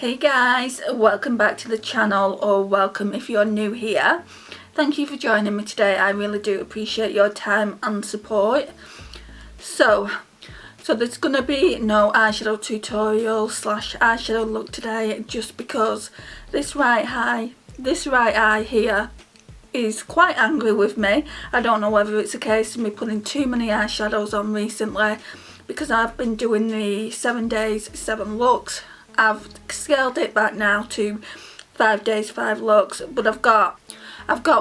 Hey guys, welcome back to the channel, or welcome if you're new here. Thank you for joining me today. I really do appreciate your time and support. So there's gonna be no eyeshadow tutorial / eyeshadow look today, just because this right eye here is quite angry with me. I don't know whether it's a case of me putting too many eyeshadows on recently, because I've been doing the 7 days 7 looks. I've scaled it back now to 5 days 5 looks, but I've got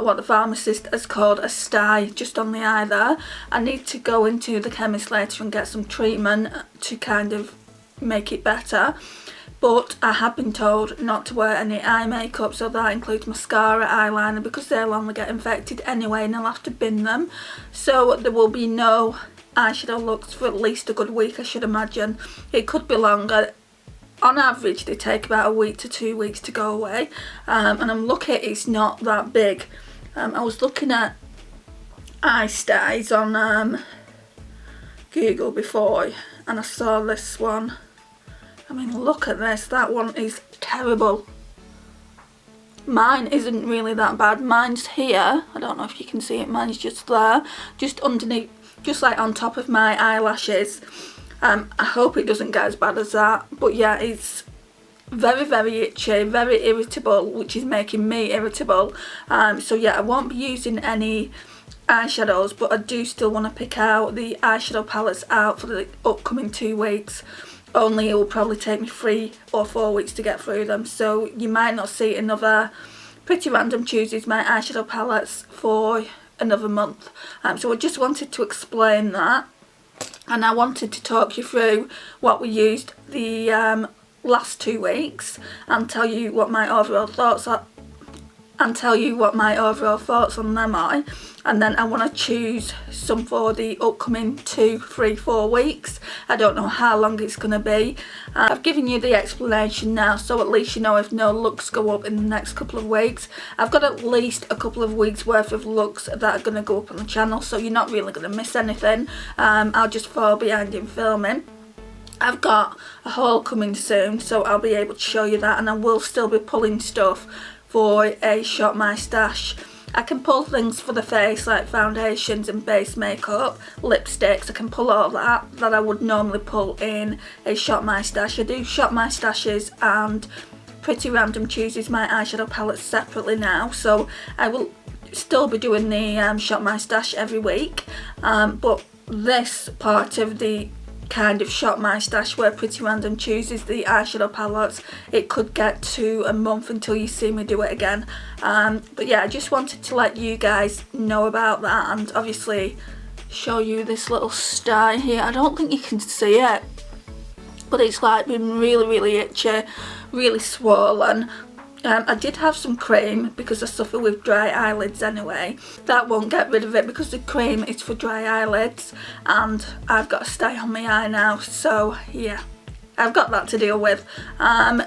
what the pharmacist has called a sty just on the eye there. I need to go into the chemist later and get some treatment to kind of make it better, but I have been told not to wear any eye makeup, so that includes mascara, eyeliner, because they'll only get infected anyway and I'll have to bin them. So there will be no eyeshadow looks for at least a good week, I should imagine. It could be longer. On average they take about a week to 2 weeks to go away, and I'm lucky it's not that big. I was looking at eye styes on Google before and I saw this one. I mean, look at this, that one is terrible. Mine isn't really that bad. Mine's here, I don't know if you can see it, mine's just there, just underneath, just like on top of my eyelashes. I hope it doesn't get as bad as that, but yeah, it's very, very itchy, very irritable, which is making me irritable. So yeah, I won't be using any eyeshadows, but I do still want to pick out the eyeshadow palettes out for the upcoming 2 weeks. Only it will probably take me 3 or 4 weeks to get through them, so you might not see another Pretty Random Chooses my eyeshadow palettes for another month. So I just wanted to explain that. And I wanted to talk you through what we used the last 2 weeks and tell you what my overall thoughts are, and tell you what my overall thoughts on them are. And then I want to choose some for the upcoming 2, 3, 4 weeks. I don't know how long it's going to be. I've given you the explanation now, so at least you know if no looks go up in the next couple of weeks. I've got at least a couple of weeks worth of looks that are going to go up on the channel, so you're not really going to miss anything. I'll just fall behind in filming. I've got a haul coming soon, so I'll be able to show you that, and I will still be pulling stuff for a Shop My Stash. I can pull things for the face like foundations and base makeup, lipsticks. I can pull all that I would normally pull in a Shop My Stash. I do Shop My Stashes and Pretty Random Chooses my eyeshadow palettes separately now, so I will still be doing the Shop My Stash every week, but this part of the kind of Shop My Stash where Pretty Random Chooses the eyeshadow palettes, it could get to a month until you see me do it again. But yeah, I just wanted to let you guys know about that, and obviously show you this little sty here. I don't think you can see it, but it's like been really, really itchy, really swollen. I did have some cream because I suffer with dry eyelids anyway. That won't get rid of it because the cream is for dry eyelids, and I've got a sty on my eye now, so yeah, I've got that to deal with.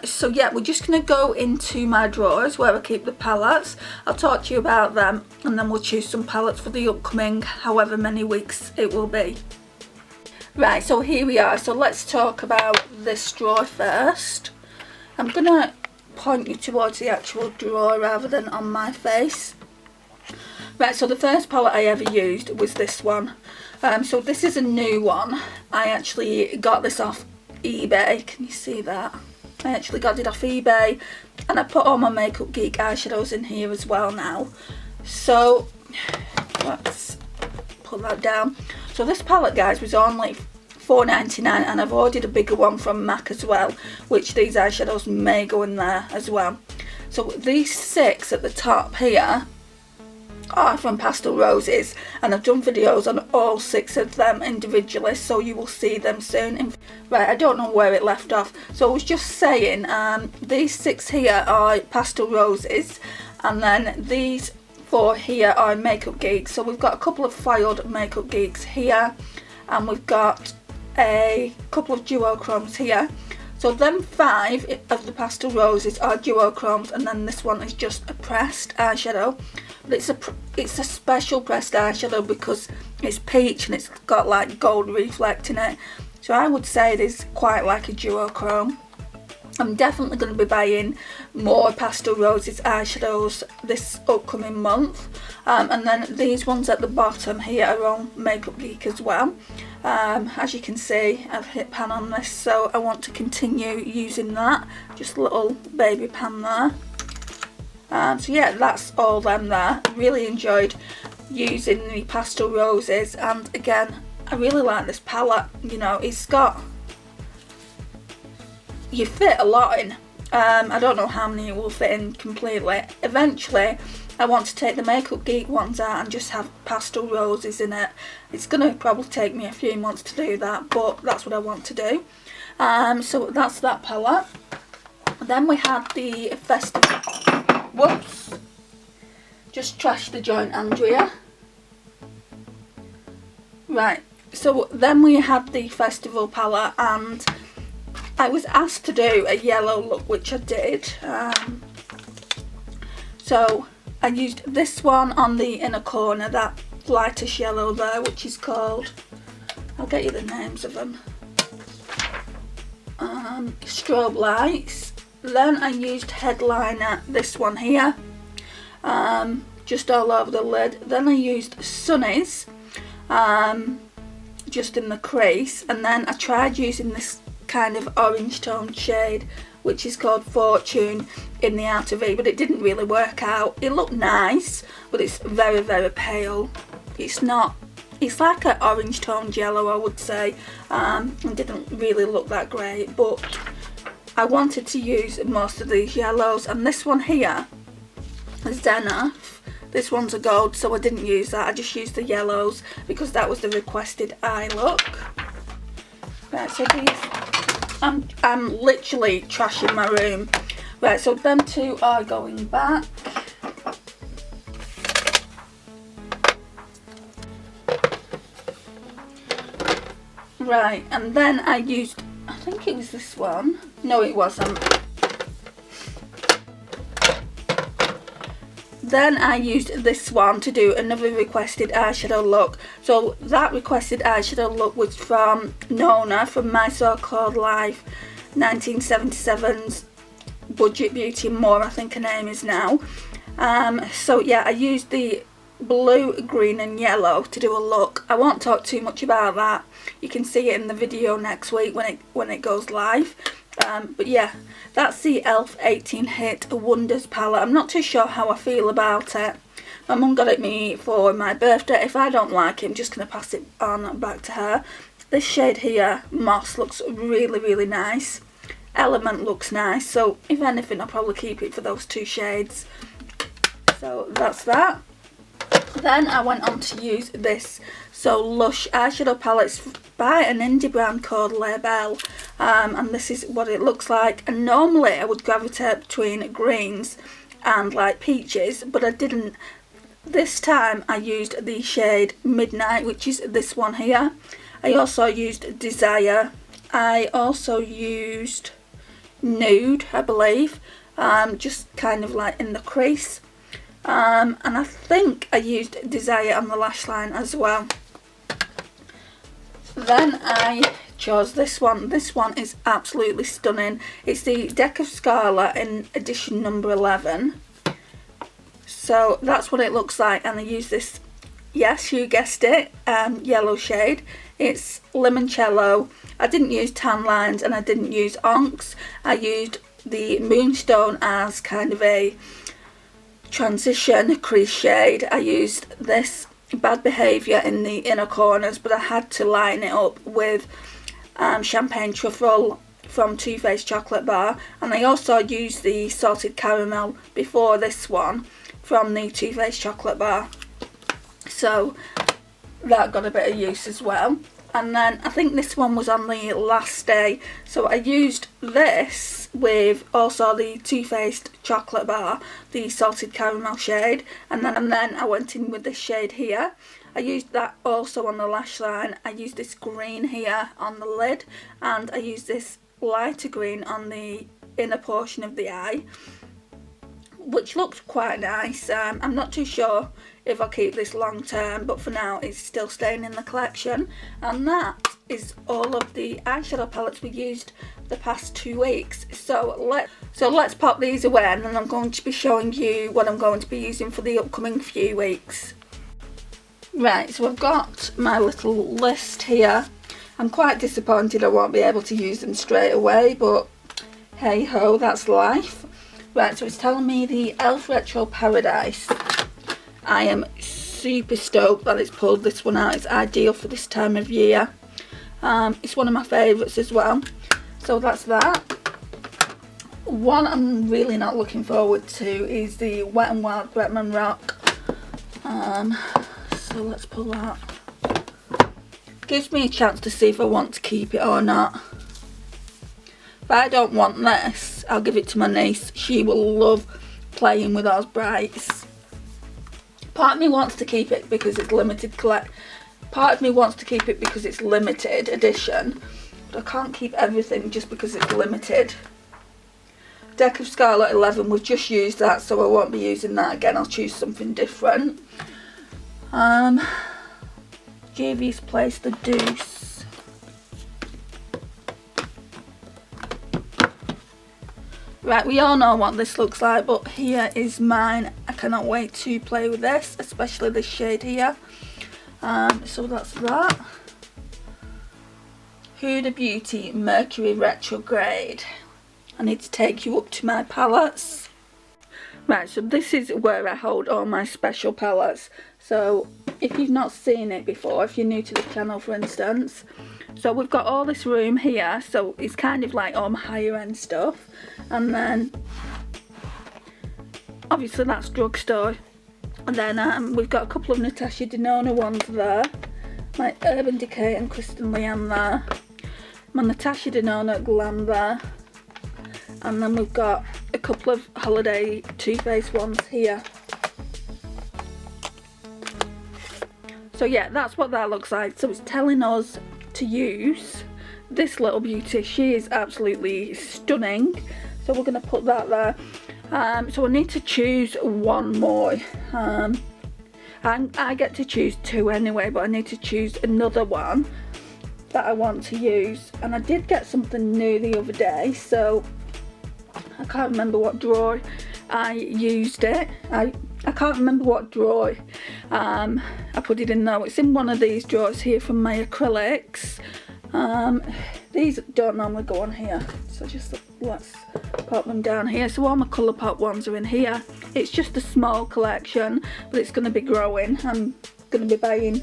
So yeah, we're just going to go into my drawers where I keep the palettes. I'll talk to you about them, and then we'll choose some palettes for the upcoming however many weeks it will be. Right, so here we are. So let's talk about this drawer first. I'm going to point you towards the actual drawer rather than on my face. Right, so the first palette I ever used was this one. So this is a new one. I actually got this off eBay. Can you see that? I actually got it off eBay, and I put all my Makeup Geek eyeshadows in here as well now. So let's put that down. So this palette, guys, was only $4.99, and I've ordered a bigger one from MAC as well, which these eyeshadows may go in there as well. So these 6 at the top here are from Pastel Roses, and I've done videos on all 6 of them individually, so you will see them soon. Right, I don't know where it left off. So I was just saying, these 6 here are Pastel Roses, and then these 4 here are Makeup Geeks. So we've got a couple of foiled Makeup Geeks here, and we've got a couple of duochromes here. So them 5 of the Pastel Roses are duochromes, and then this one is just a pressed eyeshadow. But it's a special pressed eyeshadow because it's peach and it's got like gold reflect in it. So I would say it is quite like a duochrome. I'm definitely going to be buying more Pastel Roses eyeshadows this upcoming month. And then these ones at the bottom here are on Makeup Geek as well. As you can see, I've hit pan on this, so I want to continue using that. Just a little baby pan there. So yeah, that's all them there. Really enjoyed using the Pastel Roses, and again, I really like this palette. You know, it's got, you fit a lot in. I don't know how many it will fit in completely. Eventually I want to take the Makeup Geek ones out and just have Pastel Roses in it. It's going to probably take me a few months to do that, but that's what I want to do. So that's that palette. Then we had the festive, whoops, just trashed the joint, Andrea. Right, so then we had the festival palette, and I was asked to do a yellow look, which I did. So I used this one on the inner corner, that lightish yellow there, which is called, I'll get you the names of them, Strobe Lights. Then I used headliner, this one here, just all over the lid. Then I used Sunnies, just in the crease, and then I tried using this kind of orange toned shade, which is called Fortune, in the outer V, but it didn't really work out. It looked nice, but it's very, very pale. It's not, it's like an orange toned yellow, I would say. It didn't really look that great, but I wanted to use most of these yellows, and this one here is Denona. This one's a gold, so I didn't use that. I just used the yellows because that was the requested eye look. Right, so these, I'm literally trashing my room. Right, so them two are going back. Right, and then I used, I think it was this one. No, it wasn't. Then I used this one to do another requested eyeshadow look. So that requested eyeshadow look was from Nona from My So-Called Life 1977's Budget Beauty More, I think her name is now. So yeah, I used the blue, green and yellow to do a look. I won't talk too much about that. You can see it in the video next week when it goes live. But yeah, that's the e.l.f. 18 Hit Wonders palette. I'm not too sure how I feel about it. My mum got it me for my birthday. If I don't like it, I'm just going to pass it on back to her. This shade here, Moss, looks really, really nice. Element looks nice, so if anything, I'll probably keep it for those two shades. So that's that. Then I went on to use this So Lush eyeshadow palettes by an indie brand called Label, and this is what it looks like. And normally I would gravitate between greens and like peaches, but I didn't. This time I used the shade Midnight, which is this one here. I also used Desire. I also used Nude, I believe, just kind of like in the crease. And I think I used Desire on the lash line as well. Then I chose this one. This one is absolutely stunning. It's the Deck of Scarlet in edition number 11. So that's what it looks like, and I use this, yes, you guessed it, yellow shade. It's Limoncello. I didn't use tan lines and I didn't use onks. I used the Moonstone as kind of a transition crease shade. I used this Bad Behaviour in the inner corners, but I had to line it up with Champagne Truffle from Too Faced Chocolate Bar, and I also used the Salted Caramel before this one from the Too Faced Chocolate Bar, so that got a bit of use as well. And then I think this one was on the last day, so I used this with also the Too Faced Chocolate Bar, the Salted Caramel shade, and then I went in with this shade here. I used that also on the lash line. I used this green here on the lid, and I used this lighter green on the inner portion of the eye, which looked quite nice. I'm not too sure if I'll keep this long term, but for now it's still staying in the collection. And that is all of the eyeshadow palettes we used the past 2 weeks. So let's pop these away, and then I'm going to be showing you what I'm going to be using for the upcoming few weeks. Right, so I've got my little list here. I'm quite disappointed I won't be able to use them straight away, but hey ho, that's life. Right, so it's telling me the e.l.f. Retro Paradise. I am super stoked that it's pulled this one out. It's ideal for this time of year. It's one of my favourites as well. So that's that. One I'm really not looking forward to is the Wet n Wild Bretman Rock. So let's pull that. Gives me a chance to see if I want to keep it or not. If I don't want this, I'll give it to my niece. She will love playing with those brights. Part of me wants to keep it because it's Part of me wants to keep it because it's limited edition, but I can't keep everything just because it's limited. Deck of Scarlet 11, we've just used that, so I won't be using that again. I'll choose something different. Juvias Place the Deuce. Right, we all know what this looks like, but here is mine. I cannot wait to play with this, especially this shade here. So that's that. Huda Beauty Mercury Retrograde. I need to take you up to my palettes. Right, so this is where I hold all my special palettes. So if you've not seen it before, if you're new to the channel for instance, so we've got all this room here, so it's kind of like all my higher end stuff, and then obviously that's drugstore, and then we've got a couple of Natasha Denona ones there, my Urban Decay and Kristen Leanne there, my Natasha Denona Glam there, and then we've got a couple of holiday Too Faced ones here. So yeah, that's what that looks like. So it's telling us to use this little beauty. She is absolutely stunning, so we're going to put that there. So I need to choose one more. I get to choose 2 anyway, but I need to choose another one that I want to use, and I did get something new the other day, so I can't remember what drawer I used it. I can't remember what drawer I put it in though. It's in one of these drawers here from my acrylics. These don't normally go on here, so just let's pop them down here. So all my Colourpop ones are in here. It's just a small collection, but it's going to be growing. I'm going to be buying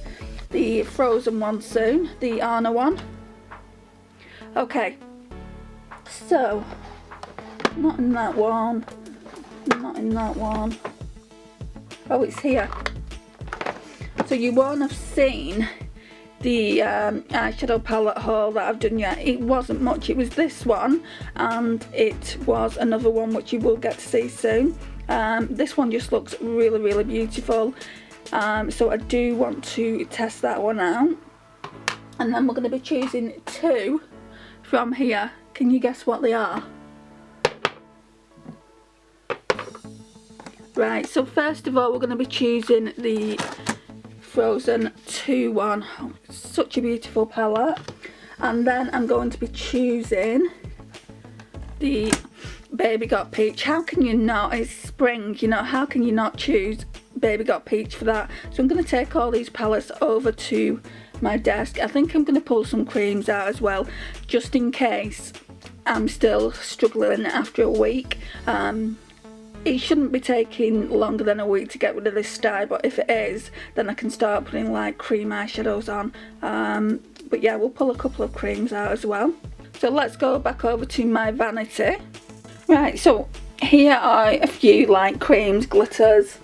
the Frozen one soon, the Anna one. Okay, so not in that one, not in that one. Oh, it's here. So you won't have seen the eyeshadow palette haul that I've done yet. It wasn't much. It was this one, and it was another one which you will get to see soon. This one just looks really, really beautiful. So I do want to test that one out. And then we're going to be choosing 2 from here. Can you guess what they are? Right, so first of all we're going to be choosing the Frozen 2 one. Oh, such a beautiful palette. And then I'm going to be choosing the Baby Got Peach. How can you not? It's spring, you know, how can you not choose Baby Got Peach for that? So I'm going to take all these palettes over to my desk. I think I'm going to pull some creams out as well, just in case I'm still struggling after a week. It shouldn't be taking longer than a week to get rid of this style, but if it is, then I can start putting like cream eyeshadows on. But yeah, we'll pull a couple of creams out as well. So let's go back over to my Vanity. Right, so here are a few like creams, glitters.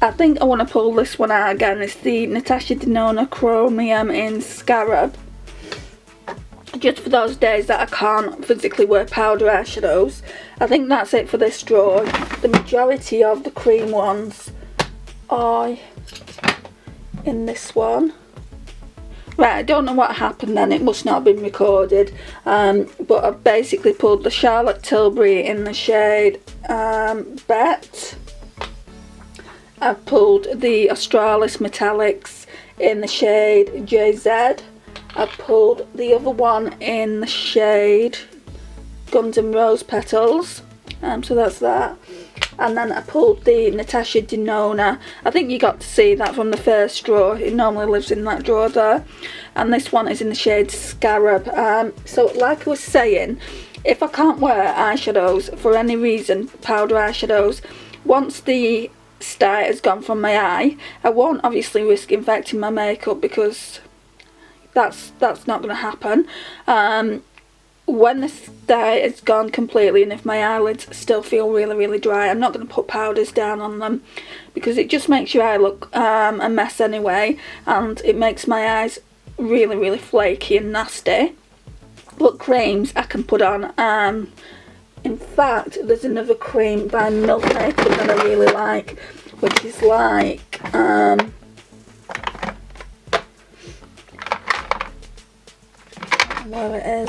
I think I want to pull this one out again. It's the Natasha Denona Chromium in Scarab. Just for those days that I can't physically wear powder eyeshadows. I think that's it for this drawer. The majority of the cream ones are in this one. Right, I don't know what happened then. It must not have been recorded. But I've basically pulled the Charlotte Tilbury in the shade Bet. I've pulled the Australis Metallics in the shade JZ. I pulled the other one in the shade Guns and Rose Petals, so that's that. And then I pulled the Natasha Denona. I think you got to see that from the first drawer. It normally lives in that drawer there. And this one is in the shade Scarab. So like I was saying, if I can't wear eyeshadows for any reason, powder eyeshadows, once the dye has gone from my eye, I won't obviously risk infecting my makeup because that's not going to happen. When the dye is gone completely and if my eyelids still feel really dry, I'm not going to put powders down on them because it just makes your eye look a mess anyway, and it makes my eyes really flaky and nasty. But creams I can put on. In fact, there's another cream by Milk Makeup that I really like, which is like where it is.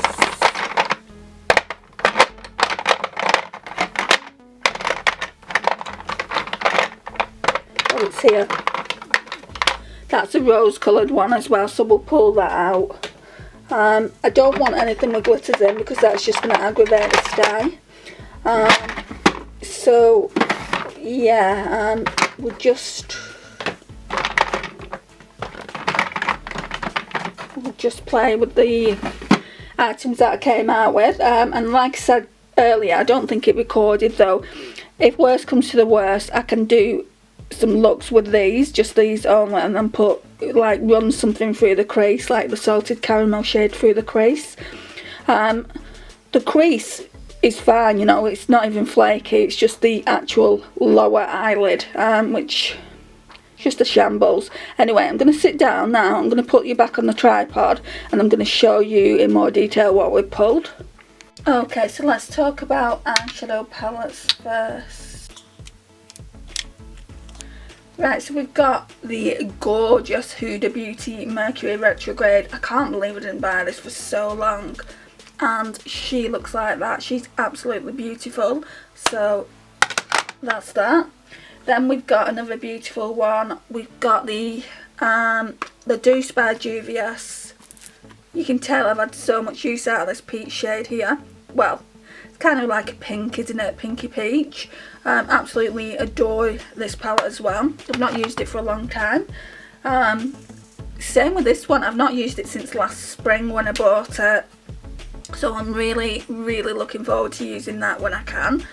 Oh, it's here. That's a rose coloured one as well, so we'll pull that out. I don't want anything with glitters in because that's just going to aggravate the dye. So yeah, we'll just play with the items that I came out with, and like I said earlier, I don't think it recorded though. If worst comes to the worst, I can do some looks with these, just these only, and then run something through the crease, like the salted caramel shade through the crease. The crease is fine, you know, it's not even flaky, it's just the actual lower eyelid, which is just a shambles. Anyway, I'm going to sit down now, I'm going to put you back on the tripod, and I'm going to show you in more detail what we've pulled. Okay, so let's talk about eyeshadow palettes first. Right, so we've got the gorgeous Huda Beauty Mercury Retrograde. I can't believe I didn't buy this for so long. And she looks like that. She's absolutely beautiful. So that's that. Then we've got another beautiful one. We've got the Deuce by Juvias. You can tell I've had so much use out of this peach shade here. Well, it's kind of like a pink, isn't it? Pinky peach. Absolutely adore this palette as well. I've not used it for a long time. Same with this one. I've not used it since last spring when I bought it. So I'm really looking forward to using that when I can.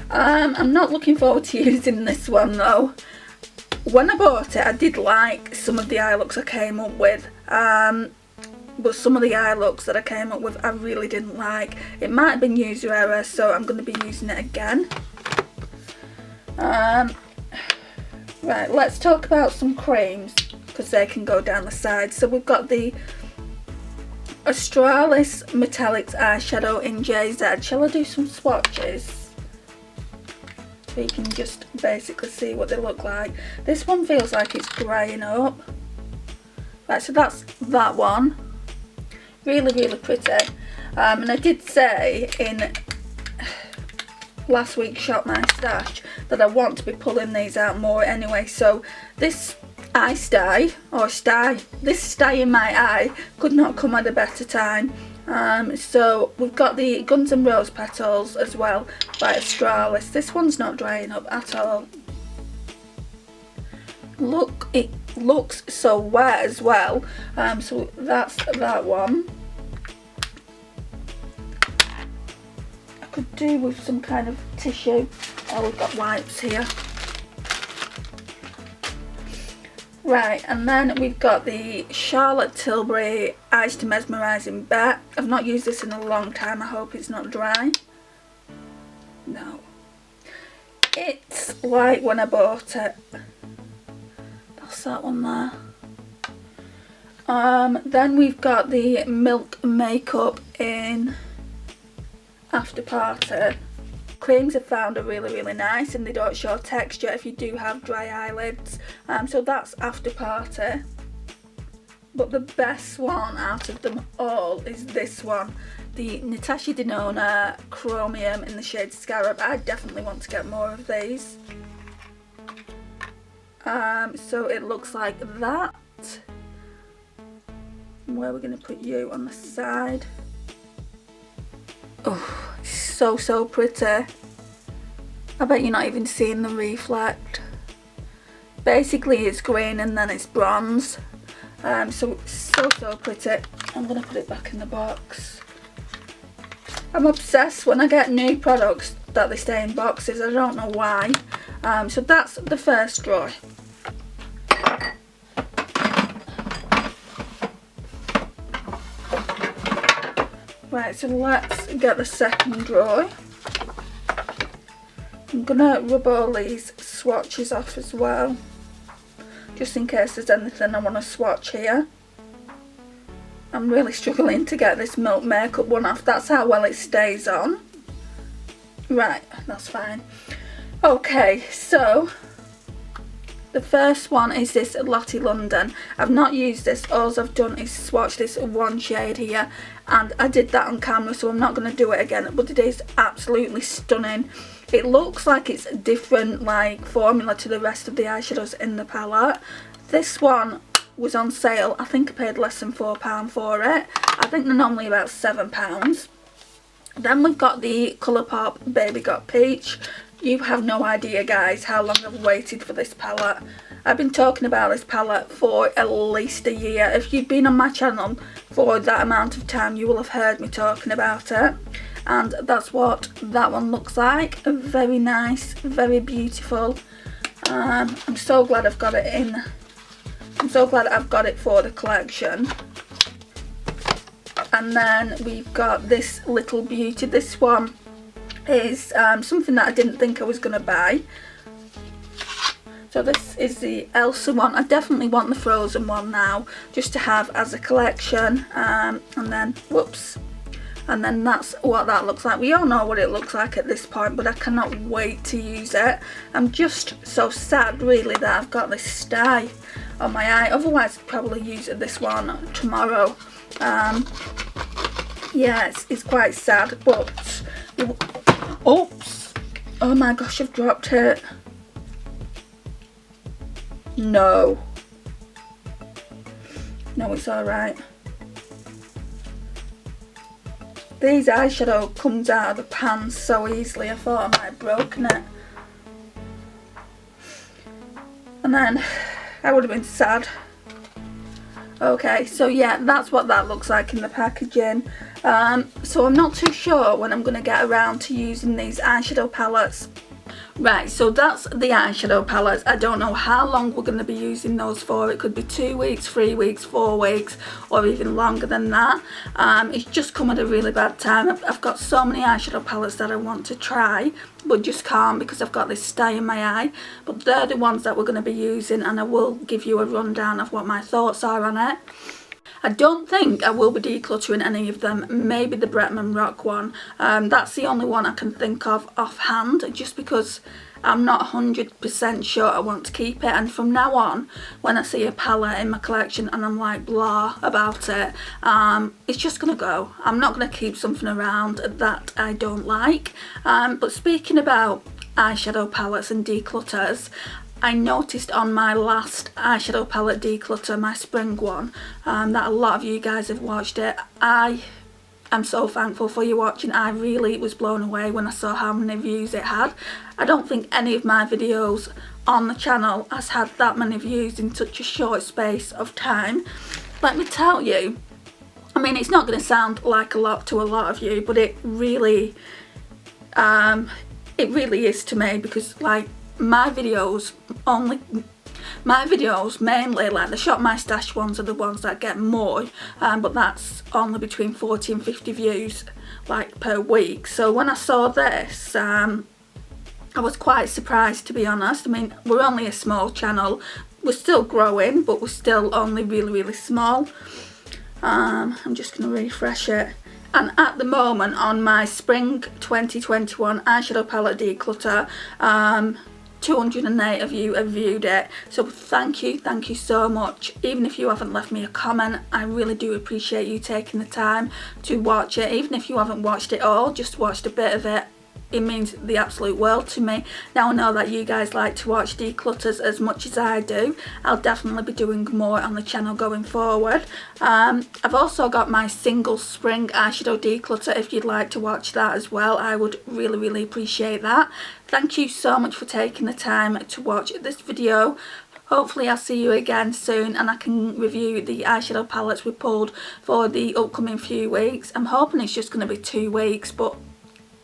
I'm not looking forward to using this one though. When I bought it, I did like some of the eye looks I came up with. But some of the eye looks that I came up with I really didn't like. It might have been user error, so I'm going to be using it again. Right, let's talk about some creams because they can go down the side. So we've got the Australis Metallics eyeshadow in JZ. Shall I do some swatches? So you can just basically see what they look like. This one feels like it's greying up. Right, so that's that one. Really pretty. And I did say in last week's Shop My Stash that I want to be pulling these out more anyway. So this eye sty, or sty, this sty in my eye could not come at a better time. So we've got the Guns and Rose Petals as well by Australis. This one's not drying up at all. Look, it looks so wet as well. So that's that one. I could do with some kind of tissue. Oh, we've got wipes here. Right, and then we've got the Charlotte Tilbury Eyes to Mesmerising Bet. I've not used this in a long time. I hope it's not dry. No. It's like when I bought it. That's that one there. Then we've got the Milk Makeup in After Party. Creams I've found are really nice and they don't show texture if you do have dry eyelids. So that's After Party. But the best one out of them all is this one. The Natasha Denona Chromium in the shade Scarab. I definitely want to get more of these. So it looks like that. And where we're going to put you on the side. Oh, so, so pretty. I bet you're not even seeing the reflect. Basically it's green and then it's bronze. So so pretty. I'm going to put it back in the box. I'm obsessed when I get new products that they stay in boxes. I don't know why. So that's the first drawer. Right, so let's get the second drawer. I'm gonna rub all these swatches off as well, just in case there's anything I want to swatch here. I'm really struggling to get this Milk Makeup one off. That's how well it stays on. Right, that's fine. Okay, so the first one is this Lottie London. I've not used this. All I've done is swatch this one shade here, and I did that on camera, so I'm not going to do it again, but it is absolutely stunning. It looks like it's a different like formula to the rest of the eyeshadows in the palette. This one was on sale. I think I paid less than £4 for it. I think they're normally about £7. Then we've got the Colourpop Baby Got Peach. You have no idea, guys, how long I've waited for this palette. I've been talking about this palette for at least a year. If you've been on my channel for that amount of time, you will have heard me talking about it. And that's what that one looks like. Very nice, very beautiful. I'm so glad I've got it in. I'm so glad I've got it for the collection. And then we've got this Little Beauty. This one is something that I didn't think I was going to buy. So this is the Elsa one. I definitely want the Frozen one now, just to have as a collection. And then, whoops. And then that's what that looks like. We all know what it looks like at this point, but I cannot wait to use it. I'm just so sad, really, that I've got this sty on my eye. Otherwise, I'd probably use this one tomorrow. Yeah, it's quite sad, but... Oops! Oh my gosh, I've dropped it. No. No, it's alright. These eyeshadow comes out of the pan so easily. I thought I might have broken it. And then I would have been sad. Okay, so yeah, that's what that looks like in the packaging. So I'm not too sure when I'm going to get around to using these eyeshadow palettes. Right, so that's the eyeshadow palettes. I don't know how long we're going to be using those for. It could be 2 weeks, 3 weeks, 4 weeks, or even longer than that. It's just come at a really bad time. I've got so many eyeshadow palettes that I want to try, but just can't because I've got this sty in my eye. But they're the ones that we're going to be using, and I will give you a rundown of what my thoughts are on it. I don't think I will be decluttering any of them. Maybe the Bretman Rock one. That's the only one I can think of offhand, just because I'm not 100% sure I want to keep it. And from now on, when I see a palette in my collection and I'm like blah about it, it's just going to go. I'm not going to keep something around that I don't like. But speaking about eyeshadow palettes and declutters, I noticed on my last eyeshadow palette declutter, my spring one, that a lot of you guys have watched it. I am so thankful for you watching. I really was blown away when I saw how many views it had. I don't think any of my videos on the channel has had that many views in such a short space of time. Let me tell you, I mean, it's not going to sound like a lot to a lot of you, but it really is to me, because like, my videos mainly, like the Shop My Stash ones are the ones that get more, but that's only between 40 and 50 views like per week. So when I saw this, I was quite surprised, to be honest. I mean, we're only a small channel, we're still growing, but we're still only really small. I'm just going to refresh it. And at the moment on my Spring 2021 eyeshadow palette declutter, 208 of you have viewed it, so thank you so much. Even if you haven't left me a comment, I really do appreciate you taking the time to watch it. Even if you haven't watched it all, just watched a bit of it, it means the absolute world to me. Now I know that you guys like to watch declutters as much as I do. I'll definitely be doing more on the channel going forward. I've also got my single spring eyeshadow declutter. If you'd like to watch that as well, I would really appreciate that. Thank you so much for taking the time to watch this video. Hopefully I'll see you again soon and I can review the eyeshadow palettes we pulled for the upcoming few weeks. I'm hoping it's just going to be 2 weeks, but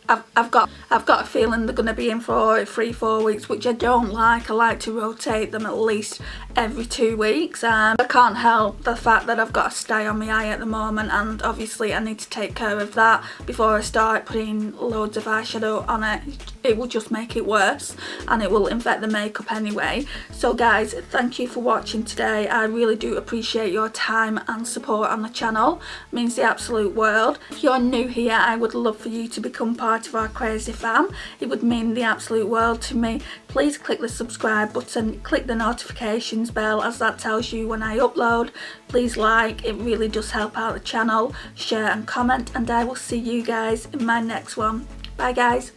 I've got a feeling they're going to be in for 3-4 weeks, which I don't like. I like to rotate them at least every 2 weeks. I can't help the fact that I've got a sty on my eye at the moment, and obviously I need to take care of that before I start putting loads of eyeshadow on it. It will just make it worse and it will infect the makeup anyway. So guys, thank you for watching today. I really do appreciate your time and support on the channel. It means the absolute world. If you're new here, I would love for you to become part of our crazy fam. It would mean the absolute world to me. Please click the subscribe button, click the notifications bell, as that tells you when I upload. Please like, it really does help out the channel. Share and comment, and I will see you guys in my next one. Bye guys.